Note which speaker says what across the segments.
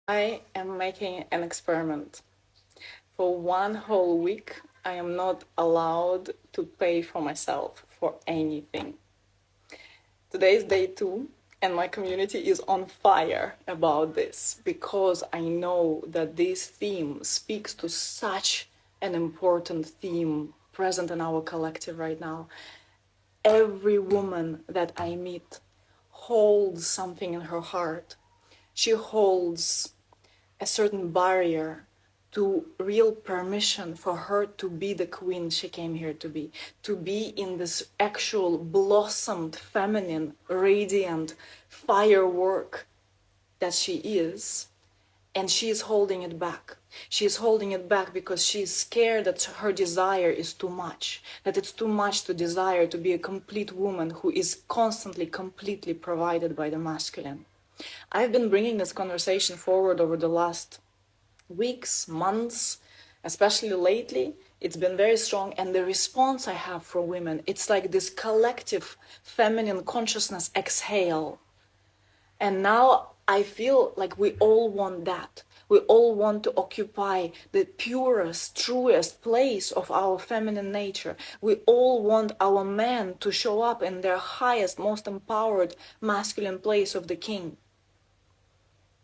Speaker 1: I am making an experiment. For one whole week, I am not allowed to pay for myself for anything. Today is day 2, and my community is on fire about this because I know that this theme speaks to such an important theme present in our collective right now. Every woman that I meet holds something in her heart. She holds a certain barrier to real permission for her to be the queen she came here to be in this actual blossomed, feminine, radiant firework that she is. And she is holding it back. She is holding it back because she is scared that her desire is too much, that it's too much to desire to be a complete woman who is constantly, completely provided by the masculine. I've been bringing this conversation forward over the last weeks, months, especially lately. It's been very strong, and the response I have from women, it's like this collective feminine consciousness exhale. And now I feel like we all want that. We all want to occupy the purest, truest place of our feminine nature. We all want our men to show up in their highest, most empowered masculine place of the king.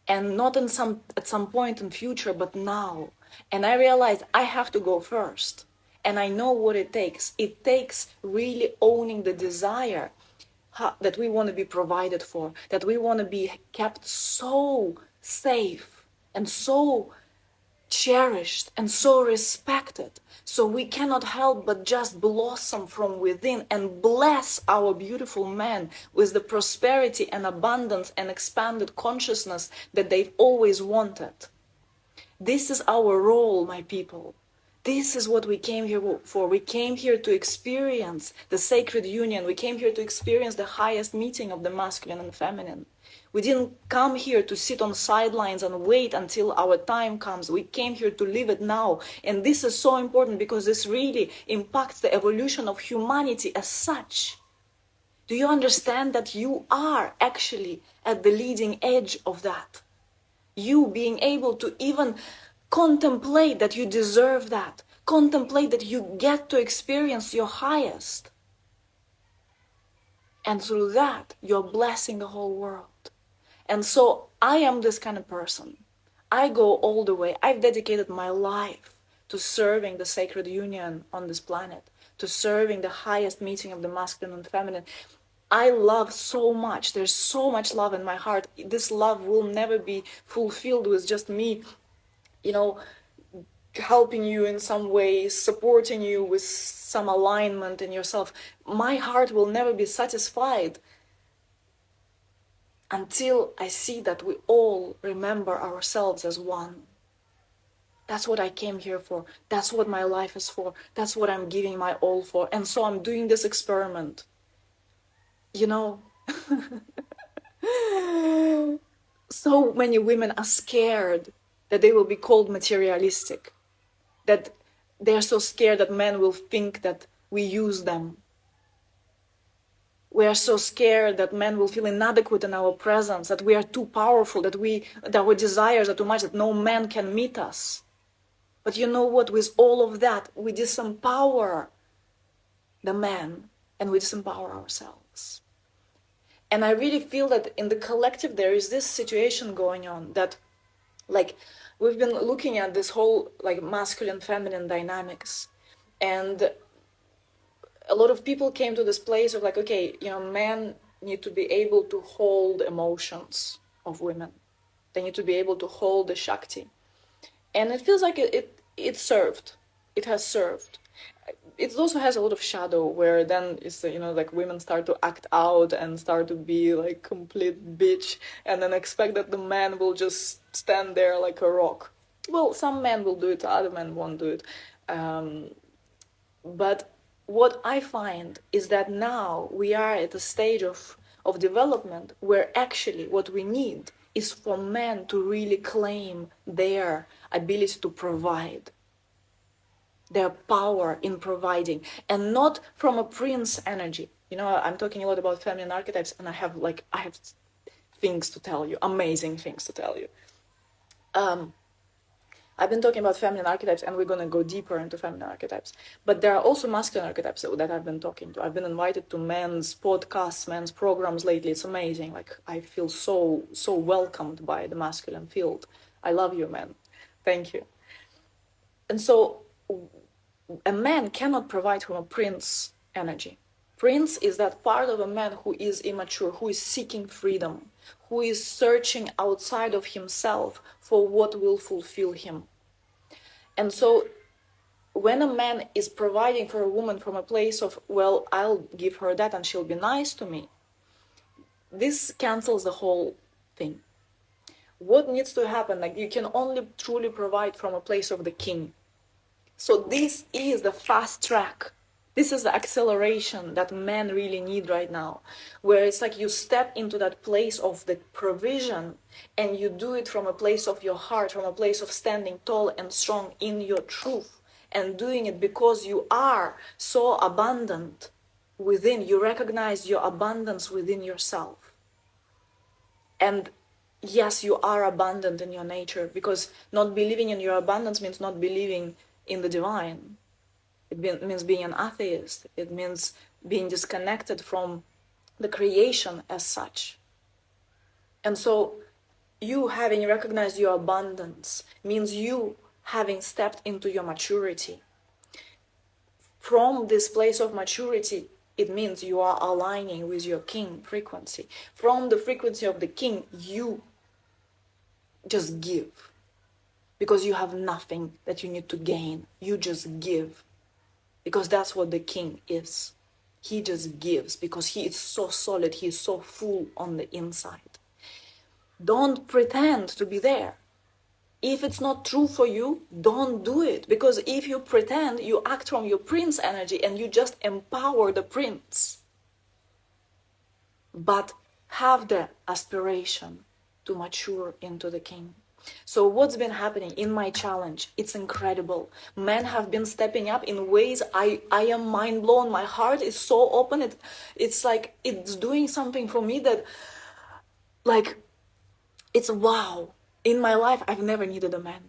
Speaker 1: And not at some point in future, but now. And I realize I have to go first. And I know what it takes. It takes really owning the desire that we want to be provided for, that we want to be kept so safe and so cherished and so respected. So we cannot help but just blossom from within and bless our beautiful men with the prosperity and abundance and expanded consciousness that they've always wanted. This is our role, my people. This is what we came here for. We came here to experience the sacred union. We came here to experience the highest meeting of the masculine and feminine. We didn't come here to sit on sidelines and wait until our time comes. We came here to live it now. And this is so important because this really impacts the evolution of humanity as such. Do you understand that you are actually at the leading edge of that? You being able to even contemplate that you deserve that. Contemplate that you get to experience your highest. And through that, you're blessing the whole world. And so I am this kind of person. I go all the way. I've dedicated my life to serving the sacred union on this planet, to serving the highest meeting of the masculine and feminine. I love so much. There's so much love in my heart. This love will never be fulfilled with just me, helping you in some way, supporting you with some alignment in yourself. My heart will never be satisfied until I see that we all remember ourselves as one. That's what I came here for. That's what my life is for. That's what I'm giving my all for. And so I'm doing this experiment. So many women are scared that they will be called materialistic, that they're so scared that men will think that we use them. We are so scared that men will feel inadequate in our presence, that we are too powerful, that our desires are too much, that no man can meet us. But you know what? With all of that, we disempower the man and we disempower ourselves. And I really feel that in the collective, there is this situation going on that, we've been looking at this whole, masculine, feminine dynamics. And a lot of people came to this place of men need to be able to hold emotions of women. They need to be able to hold the Shakti. And it feels like it served. It has served. It also has a lot of shadow where then it's, women start to act out and start to be complete bitch and then expect that the man will just stand there like a rock. Well, some men will do it, other men won't do it. But what I find is that now we are at a stage of development where actually what we need is for men to really claim their ability to provide, their power in providing, and not from a prince energy. I'm talking a lot about feminine archetypes, and I have things to tell you, amazing things to tell you. I've been talking about feminine archetypes, and we're going to go deeper into feminine archetypes. But there are also masculine archetypes that I've been talking to. I've been invited to men's podcasts, men's programs lately. It's amazing. Like, I feel so welcomed by the masculine field. I love you, men. Thank you. And so a man cannot provide from a prince energy. Prince is that part of a man who is immature, who is seeking freedom, who is searching outside of himself for what will fulfill him. And so when a man is providing for a woman from a place of, well, I'll give her that and she'll be nice to me, this cancels the whole thing. What needs to happen? Like, you can only truly provide from a place of the king. So this is the fast track. This is the acceleration that men really need right now, where it's like you step into that place of the provision and you do it from a place of your heart, from a place of standing tall and strong in your truth, and doing it because you are so abundant within. You recognize your abundance within yourself. And yes, you are abundant in your nature, because not believing in your abundance means not believing in the divine. It means being an atheist. It means being disconnected from the creation as such. And so you having recognized your abundance means you having stepped into your maturity. From this place of maturity, it means you are aligning with your king frequency. From the frequency of the king, you just give. Because you have nothing that you need to gain. You just give. Because that's what the king is. He just gives because he is so solid, he is so full on the inside. Don't pretend to be there. If it's not true for you, don't do it. Because if you pretend, you act from your prince energy and you just empower the prince. But have the aspiration to mature into the king. So what's been happening in my challenge? It's incredible. Men have been stepping up in ways I am mind blown. My heart is so open. It's like it's doing something for me that, like, it's wow. In my life, I've never needed a man.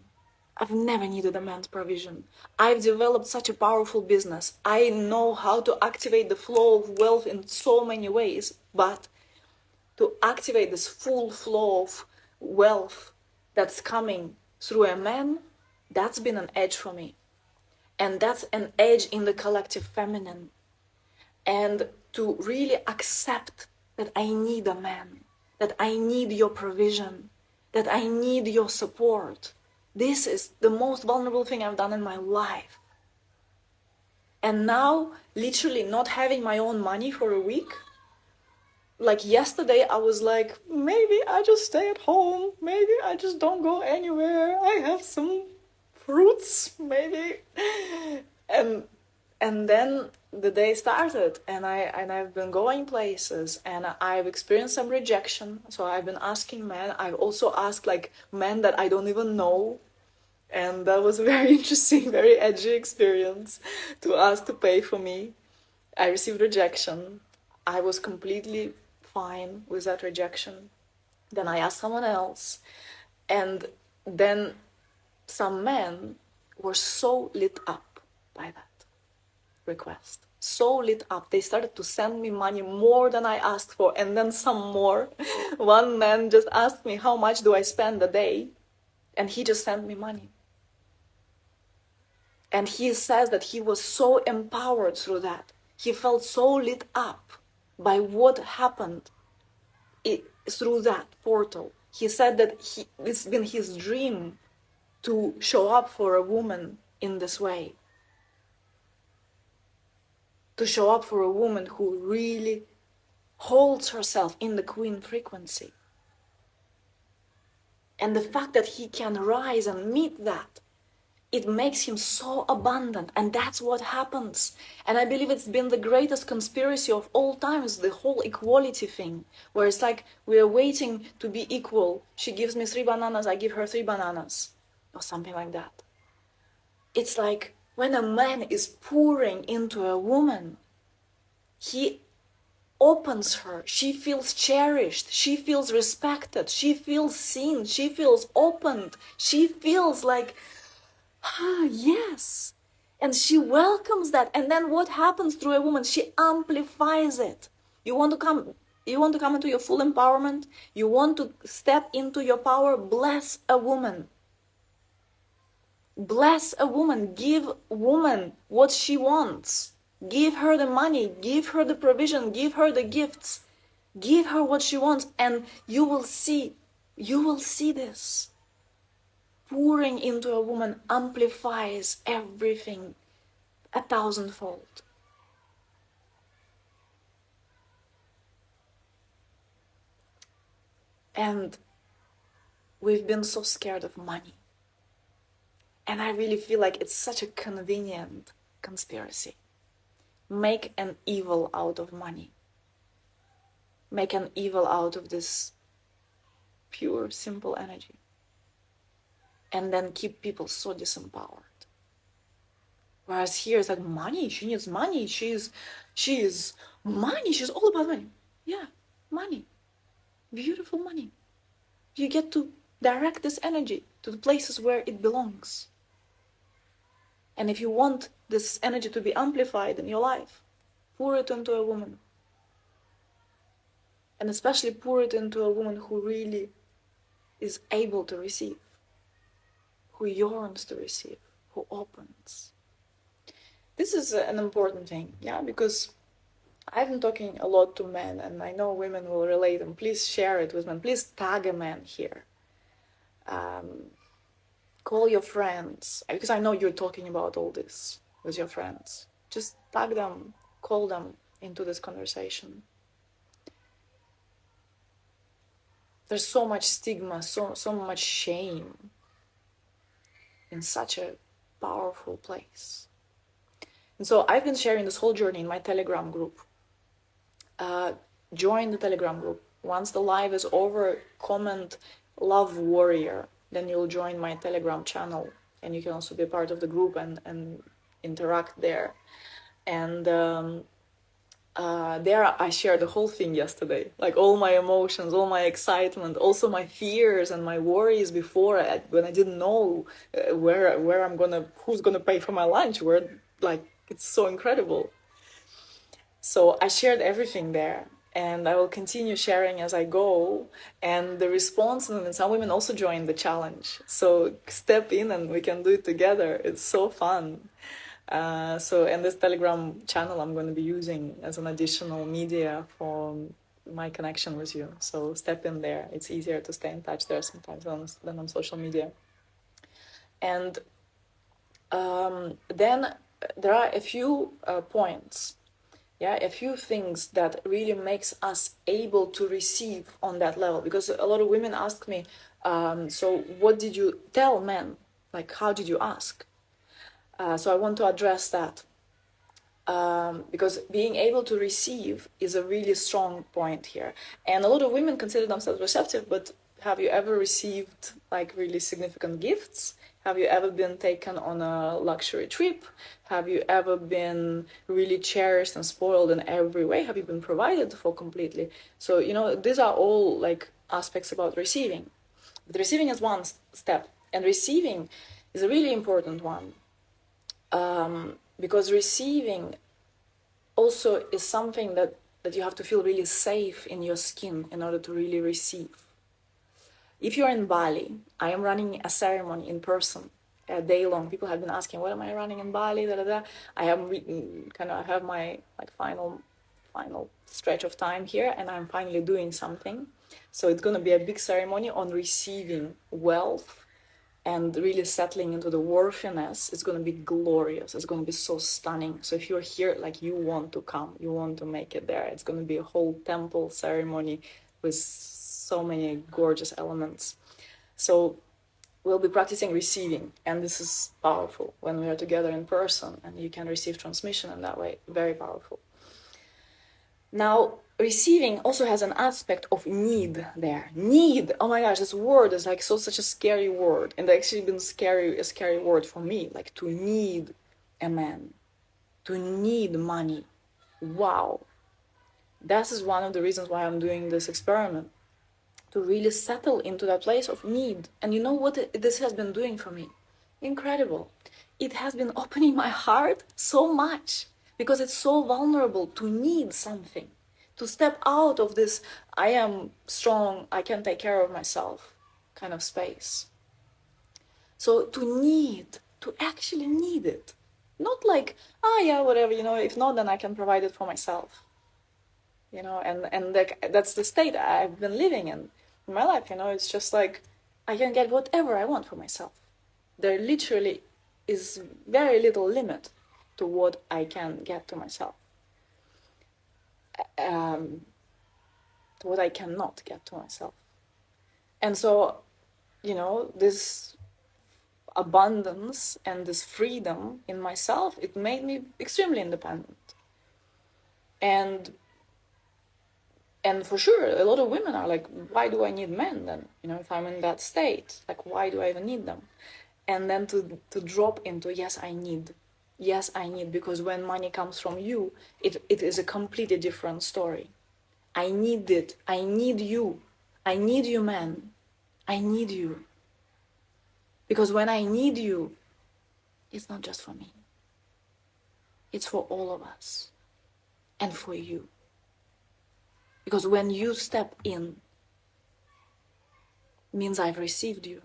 Speaker 1: I've never needed a man's provision. I've developed such a powerful business. I know how to activate the flow of wealth in so many ways, but to activate this full flow of wealth that's coming through a man, that's been an edge for me. And that's an edge in the collective feminine. And to really accept that I need a man, that I need your provision, that I need your support. This is the most vulnerable thing I've done in my life. And now, literally not having my own money for a week, like yesterday, I was like, maybe I just stay at home. Maybe I just don't go anywhere. I have some fruits, maybe. And then the day started, and I've been going places, and I've experienced some rejection. So I've been asking men. I've also asked like men that I don't even know. And that was a very interesting, very edgy experience to ask to pay for me. I received rejection. I was completely fine with that rejection. Then I asked someone else, and then some men were so lit up by that request, so lit up. They started to send me money more than I asked for, and then some more. One man just asked me, how much do I spend a day? And he just sent me money. And he says that he was so empowered through that. He felt so lit up by what happened through that portal. He said that it's been his dream to show up for a woman in this way. To show up for a woman who really holds herself in the queen frequency. And the fact that he can rise and meet that, it makes him so abundant, and that's what happens. And I believe it's been the greatest conspiracy of all times, the whole equality thing, where it's like we're waiting to be equal. She gives me 3 bananas, I give her 3 bananas, or something like that. It's like when a man is pouring into a woman, he opens her. She feels cherished. She feels respected. She feels seen. She feels opened. She feels like, yes. And she welcomes that. And then what happens through a woman? She amplifies it. You want to come into your full empowerment? You want to step into your power? Bless a woman. Bless a woman. Give woman what she wants. Give her the money. Give her the provision. Give her the gifts. Give her what she wants, and you will see this. Pouring into a woman amplifies everything 1,000-fold. And we've been so scared of money. And I really feel like it's such a convenient conspiracy. Make an evil out of money. Make an evil out of this pure, simple energy. And then keep people so disempowered. Whereas here it's like money, she needs money, she is money, she's all about money. Yeah, money. Beautiful money. You get to direct this energy to the places where it belongs. And if you want this energy to be amplified in your life, pour it into a woman. And especially pour it into a woman who really is able to receive, who yearns to receive, who opens. This is an important thing, yeah, because I've been talking a lot to men, and I know women will relate, and please share it with men. Please tag a man here. Call your friends, because I know you're talking about all this with your friends. Just tag them, call them into this conversation. There's so much stigma, so much shame in such a powerful place. And so I've been sharing this whole journey in my Telegram group. Join the Telegram group. Once the live is over, comment Love Warrior. Then you'll join my Telegram channel, and you can also be a part of the group and interact there. And there I shared the whole thing yesterday, like all my emotions, all my excitement, also my fears and my worries before, when I didn't know who's gonna pay for my lunch, it's so incredible. So I shared everything there, and I will continue sharing as I go. And the response, and some women also joined the challenge. So step in and we can do it together. It's so fun. And this Telegram channel I'm going to be using as an additional media for my connection with you. So step in there. It's easier to stay in touch there sometimes than on social media. And then there are a few points, a few things that really makes us able to receive on that level. Because a lot of women ask me, so what did you tell men? Like, how did you ask? So I want to address that, because being able to receive is a really strong point here. And a lot of women consider themselves receptive, but have you ever received like really significant gifts? Have you ever been taken on a luxury trip? Have you ever been really cherished and spoiled in every way? Have you been provided for completely? So, these are all like aspects about receiving. But receiving is one step, and receiving is a really important one. Because receiving also is something that you have to feel really safe in your skin in order to really receive. If you're in Bali, I am running a ceremony in person, a day long. People have been asking, what am I running in Bali? I have my final stretch of time here, and I'm finally doing something. So it's going to be a big ceremony on receiving wealth and really settling into the worthiness. It's going to be glorious. It's going to be so stunning. So if you're here, like, you want to come, you want to make it there. It's going to be a whole temple ceremony with so many gorgeous elements. So we'll be practicing receiving, and this is powerful when we are together in person, and you can receive transmission in that way. Very powerful. Now, receiving also has an aspect of need there. Need, oh my gosh, this word is like such a scary word. And it's actually been a scary word for me, like to need a man, to need money. Wow. That is one of the reasons why I'm doing this experiment, to really settle into that place of need. And you know what this has been doing for me? Incredible. It has been opening my heart so much, because it's so vulnerable to need something, to step out of this I am strong, I can take care of myself kind of space. So to actually need it. Not like, oh yeah, whatever, if not, then I can provide it for myself. And that's the state I've been living in my life. It's just like I can get whatever I want for myself. There literally is very little limit to what I can get to myself, to what I cannot get to myself. And so, this abundance and this freedom in myself, it made me extremely independent. And for sure, a lot of women are like, why do I need men then? If I'm in that state, like, why do I even need them? And then to drop into, yes, I need, because when money comes from you, it is a completely different story. I need it. I need you. I need you, man. I need you. Because when I need you, it's not just for me. It's for all of us. And for you. Because when you step in, means I've received you,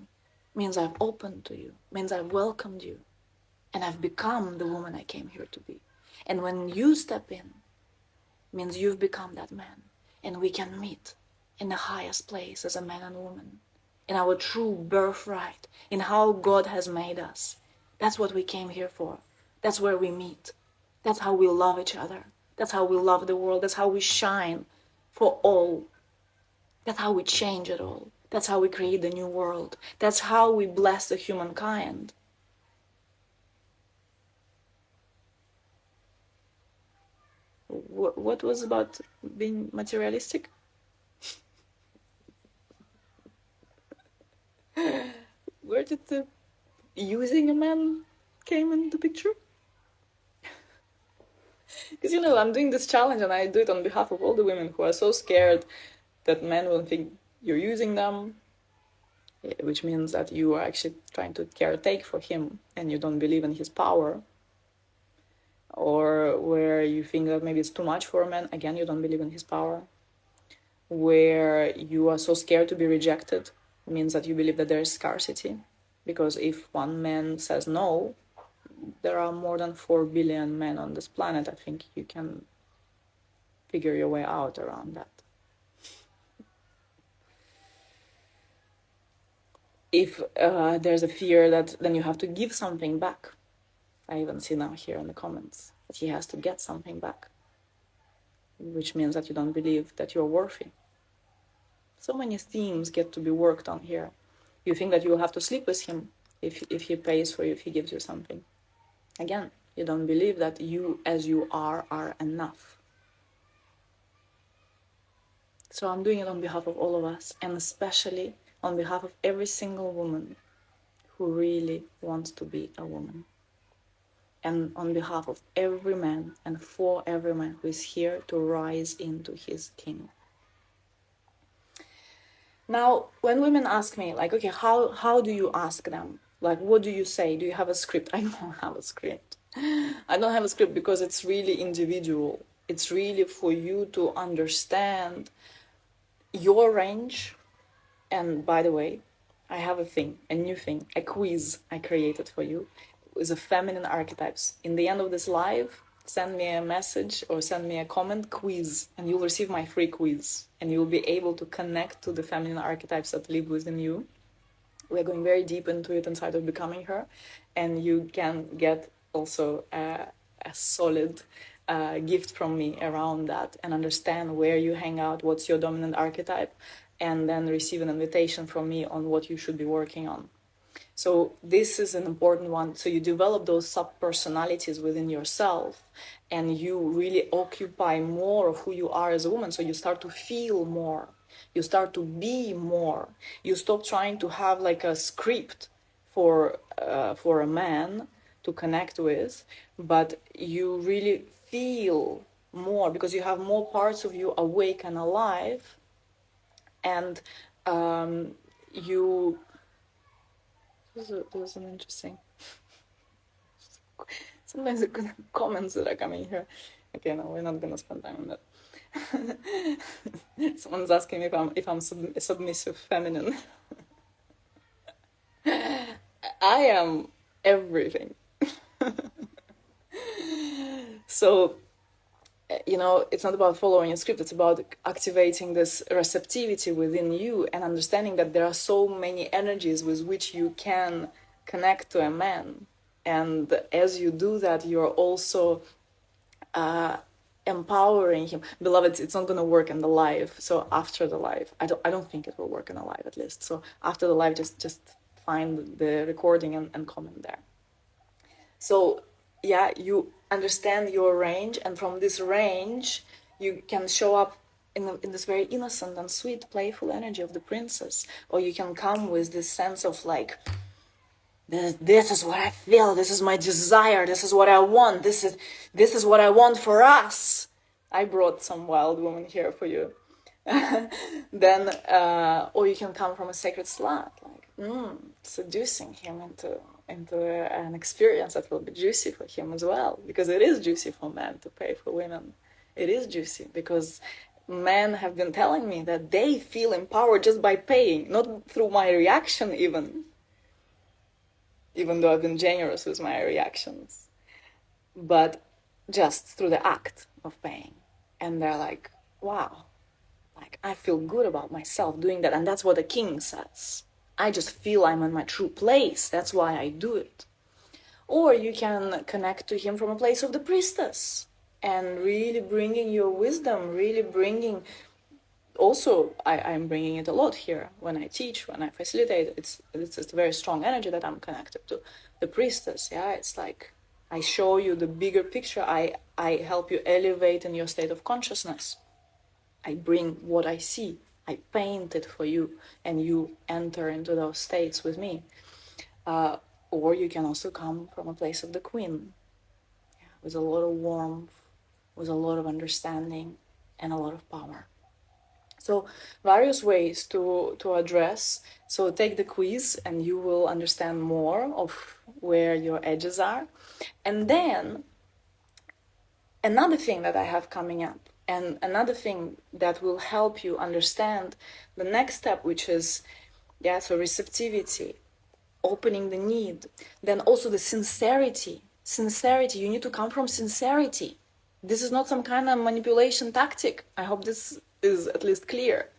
Speaker 1: means I've opened to you, means I've welcomed you, and I've become the woman I came here to be. And when you step in, means you've become that man, and we can meet in the highest place as a man and woman, in our true birthright, in how God has made us. That's what we came here for. That's where we meet. That's how we love each other. That's how we love the world. That's how we shine for all. That's how we change it all. That's how we create the new world. That's how we bless the humankind. What was about being materialistic? Where did the using a man came into the picture? Because I'm doing this challenge, and I do it on behalf of all the women who are so scared that men will think you're using them, which means that you are actually trying to caretake for him and you don't believe in his power. Or where you think that maybe it's too much for a man, again, you don't believe in his power. Where you are so scared to be rejected, means that you believe that there is scarcity. Because if one man says no, there are more than 4 billion men on this planet. I think you can figure your way out around that. If there's a fear that then you have to give something back. I even see now here in the comments that he has to get something back, which means that you don't believe that you're worthy. So many themes get to be worked on here. You think that you will have to sleep with him if he pays for you, if he gives you something. Again, you don't believe that you as you are enough. So I'm doing it on behalf of all of us, and especially on behalf of every single woman who really wants to be a woman. And on behalf of every man and for every man who is here to rise into his king. Now, when women ask me, like, okay, how do you ask them? Like, what do you say? Do you have a script? I don't have a script. I don't have a script because it's really individual. It's really for you to understand your range. And by the way, I have a new thing, a quiz I created for you with the feminine archetypes. In the end of this live, send me a message or send me a comment, quiz, and you'll receive my free quiz. And you'll be able to connect to the feminine archetypes that live within you. We're going very deep into it inside of Becoming Her. And you can get also a solid gift from me around that and understand where you hang out, what's your dominant archetype, and then receive an invitation from me on what you should be working on. So this is an important one. So you develop those sub-personalities within yourself and you really occupy more of who you are as a woman. So you start to feel more. You start to be more. You stop trying to have like a script for a man to connect with, but you really feel more, because you have more parts of you awake and alive, and you... This is an interesting... Sometimes the comments that are coming here. Okay, no, we're not gonna spend time on that. Someone's asking if I'm submissive feminine. I am everything. So, you know, it's not about following a script, it's about activating this receptivity within you and understanding that there are so many energies with which you can connect to a man. And as you do that, you're also empowering him. Beloveds, it's not going to work in the live. So after the live, I don't think it will work in the live, at least. So after the live, just find the recording and comment there. So yeah, you understand your range, and from this range you can show up in this very innocent and sweet, playful energy of the princess, or you can come with this sense of like, this is what I feel, this is my desire, this is what I want, this is what I want for us. I brought some wild woman here for you. Then or you can come from a sacred slut, like seducing him into an experience that will be juicy for him as well, because it is juicy for men to pay for women. It is juicy because men have been telling me that they feel empowered just by paying, not through my reaction even though I've been generous with my reactions, but just through the act of paying. And they're like, wow, like I feel good about myself doing that. And that's what the king says. I just feel I'm in my true place. That's why I do it. Or you can connect to him from a place of the priestess and really bringing your wisdom, really bringing... Also, I'm bringing it a lot here when I teach, when I facilitate. It's a very strong energy that I'm connected to. The priestess, yeah, it's like I show you the bigger picture. I help you elevate in your state of consciousness. I bring what I see. I paint it for you, and you enter into those states with me. Or you can also come from a place of the queen, yeah, with a lot of warmth, with a lot of understanding, and a lot of power. So various ways to address. So take the quiz and you will understand more of where your edges are. And then another thing that I have coming up, and another thing that will help you understand the next step, which is, yeah, so receptivity, opening the need, then also the sincerity. Sincerity, you need to come from sincerity. This is not some kind of manipulation tactic. I hope this is at least clear.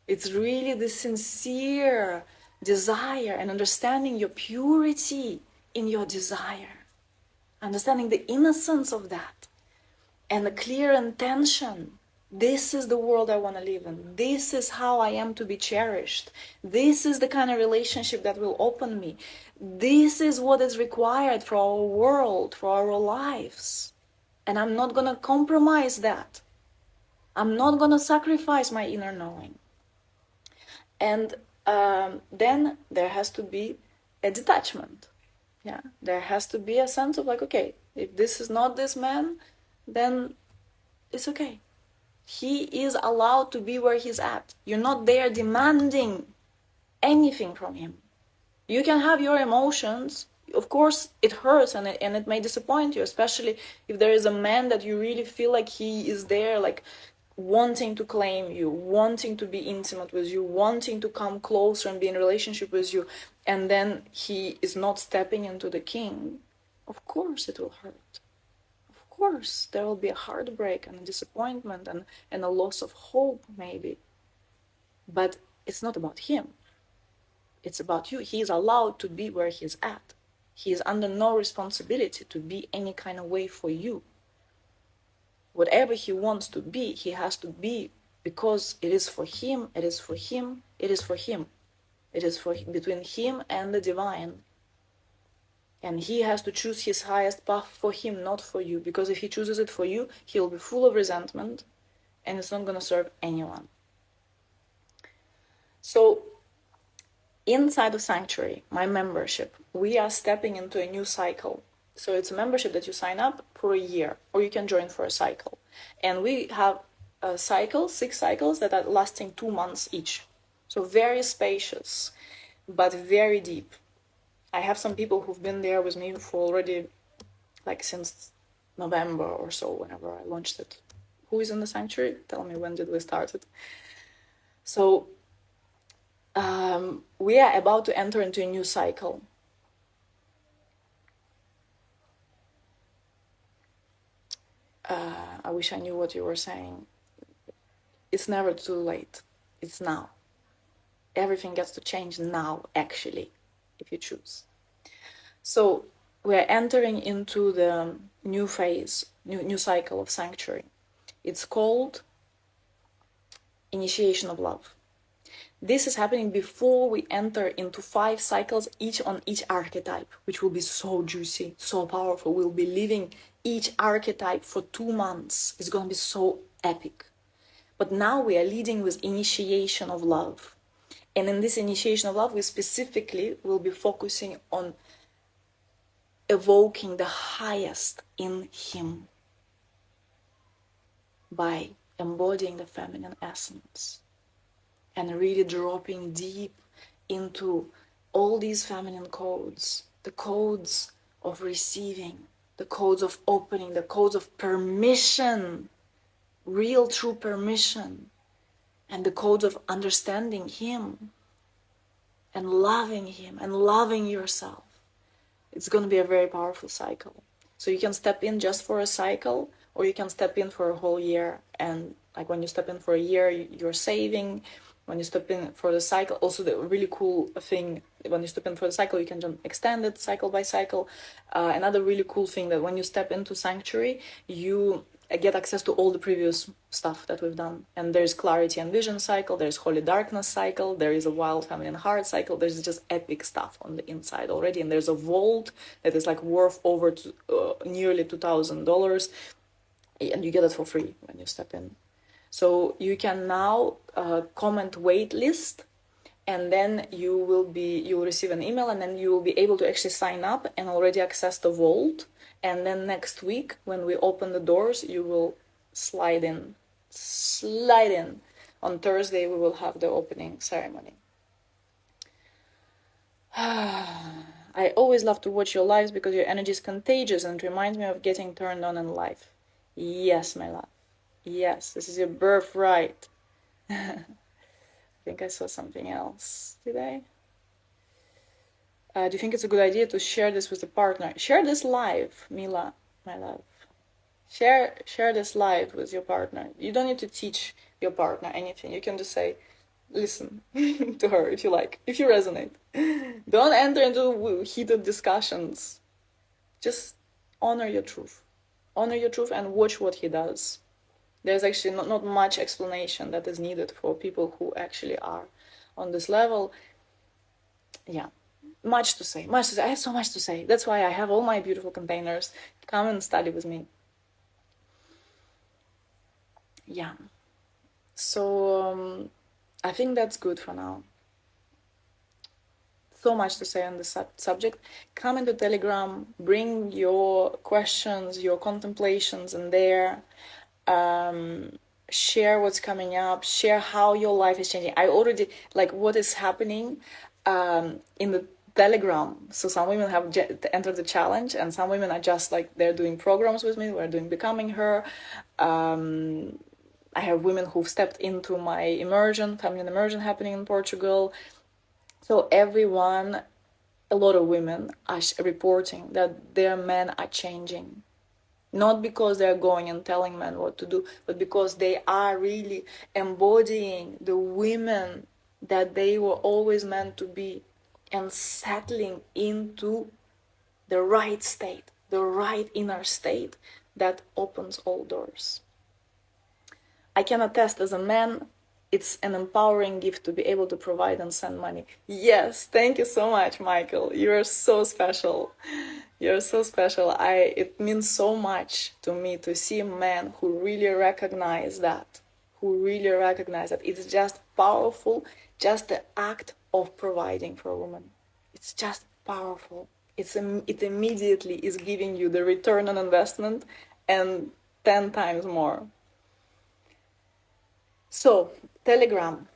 Speaker 1: It's really the sincere desire and understanding your purity in your desire, understanding the innocence of that, and the clear intention. This is the world I want to live in. This is how I am to be cherished. This is the kind of relationship that will open me. This is what is required for our world, for our lives. And I'm not going to compromise that. I'm not going to sacrifice my inner knowing. And then there has to be a detachment. Yeah, there has to be a sense of like, okay, if this is not this man, then it's okay. He is allowed to be where he's at. You're not there demanding anything from him. You can have your emotions. Of course, it hurts and it may disappoint you, especially if there is a man that you really feel like he is there, like wanting to claim you, wanting to be intimate with you, wanting to come closer and be in a relationship with you, and then he is not stepping into the king. Of course it will hurt. Of course there will be a heartbreak and a disappointment and a loss of hope maybe. But it's not about him. It's about you. He is allowed to be where he's at. He is under no responsibility to be any kind of way for you. Whatever he wants to be, he has to be, because it is for him, it is for him, it is for him. It is for between him and the divine. And he has to choose his highest path for him, not for you. Because if he chooses it for you, he'll be full of resentment and it's not going to serve anyone. So inside of Sanctuary, my membership, we are stepping into a new cycle. So it's a membership that you sign up for a year, or you can join for a cycle. And we have cycles, 6 cycles that are lasting 2 months each. So very spacious, but very deep. I have some people who've been there with me for already like since November or so, whenever I launched it. Who is in the sanctuary? Tell me, when did we start it? So we are about to enter into a new cycle. I wish I knew what you were saying. It's never too late. It's now. Everything gets to change now, actually, if you choose. So we're entering into the new phase, new cycle of sanctuary. It's called initiation of love. This is happening before we enter into 5 cycles, each on each archetype, which will be so juicy, so powerful. We'll be living each archetype for 2 months. It's going to be so epic. But now we are leading with initiation of love. And in this initiation of love, we specifically will be focusing on evoking the highest in him by embodying the feminine essence and really dropping deep into all these feminine codes, the codes of receiving, the codes of opening, the codes of permission, real true permission, and the codes of understanding him and loving yourself. It's going to be a very powerful cycle. So you can step in just for a cycle, or you can step in for a whole year. And like when you step in for a year, you're saving. When you step in for the cycle, also the really cool thing, when you step in for the cycle, you can just extend it cycle by cycle. Another really cool thing, that when you step into sanctuary, you get access to all the previous stuff that we've done. And there's clarity and vision cycle, there's holy darkness cycle, there is a wild feminine heart cycle, there's just epic stuff on the inside already. And there's a vault that is like worth over nearly $2,000, and you get it for free when you step in. So you can now comment wait list, and then you will receive an email, and then you will be able to actually sign up and already access the vault. And then next week, when we open the doors, you will slide in. On Thursday, we will have the opening ceremony. I always love to watch your lives because your energy is contagious and it reminds me of getting turned on in life. Yes, my love. Yes, this is your birthright. I think I saw something else. Did I? Do you think it's a good idea to share this with a partner? Share this live, Mila, my love. Share this live with your partner. You don't need to teach your partner anything. You can just say, listen to her if you like, if you resonate. Don't enter into heated discussions. Just honor your truth. Honor your truth and watch what he does. There's actually not much explanation that is needed for people who actually are on this level. Yeah, much to say. I have so much to say. That's why I have all my beautiful containers. Come and study with me. Yeah. So I think that's good for now. So much to say on this subject. Come into Telegram, bring your questions, your contemplations in there. Share what's coming up, share how your life is changing. I already like what is happening in the Telegram. So some women have entered the challenge, and some women are just like, they're doing programs with me. We're doing Becoming Her. I have women who've stepped into my immersion, feminine immersion happening in Portugal. So everyone, a lot of women are reporting that their men are changing. Not because they're going and telling men what to do, but because they are really embodying the women that they were always meant to be, and settling into the right state, the right inner state that opens all doors. I can attest, as a man, it's an empowering gift to be able to provide and send money. Yes, thank you so much, Michael. You're so special. You're so special. It means so much to me to see men who really recognize that, it's just powerful, just the act of providing for a woman. It's just powerful. It immediately is giving you the return on investment, and 10 times more. So, Telegram.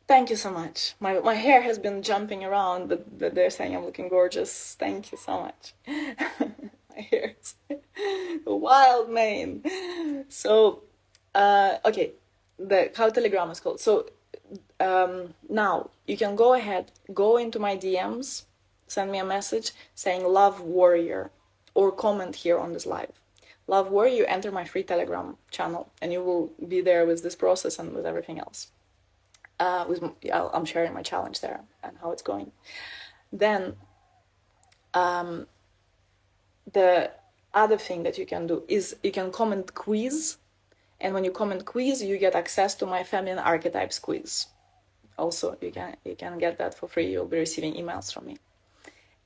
Speaker 1: Thank you so much. My hair has been jumping around, but they're saying I'm looking gorgeous. Thank you so much. My hair is a wild mane. So, okay, how Telegram is called. So now you can go ahead, go into my DMs, send me a message saying Love Warrior, or comment here on this live. Love Warrior, you enter my free Telegram channel, and you will be there with this process and with everything else. I'm sharing my challenge there and how it's going. Then the other thing that you can do is you can comment quiz, and when you comment quiz, you get access to my feminine archetypes quiz. Also, you can get that for free. You'll be receiving emails from me.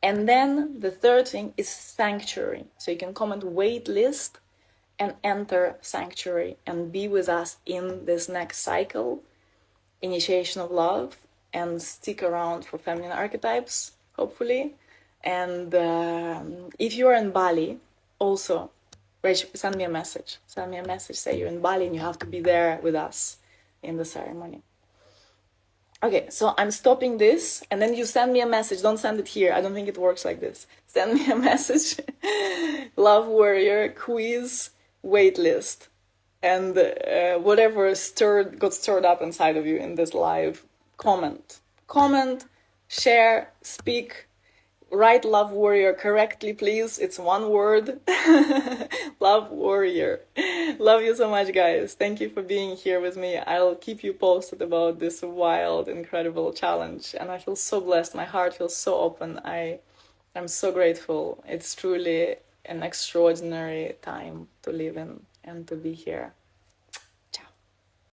Speaker 1: And then the third thing is Sanctuary. So you can comment wait list and enter Sanctuary and be with us in this next cycle, Initiation of Love, and stick around for feminine archetypes, hopefully. And if you're in Bali, also send me a message. Send me a message, say you're in Bali and you have to be there with us in the ceremony. Okay, so I'm stopping this, and then you send me a message. Don't send it here. I don't think it works like this. Send me a message. Love Warrior, quiz, wait list, and whatever got stirred up inside of you in this live. Comment, share, speak. Write Love Warrior correctly, please. It's one word. Love Warrior. Love you so much, guys. Thank you for being here with me. I'll keep you posted about this wild, incredible challenge. And I feel so blessed. My heart feels so open. I'm so grateful. It's truly an extraordinary time to live in and to be here.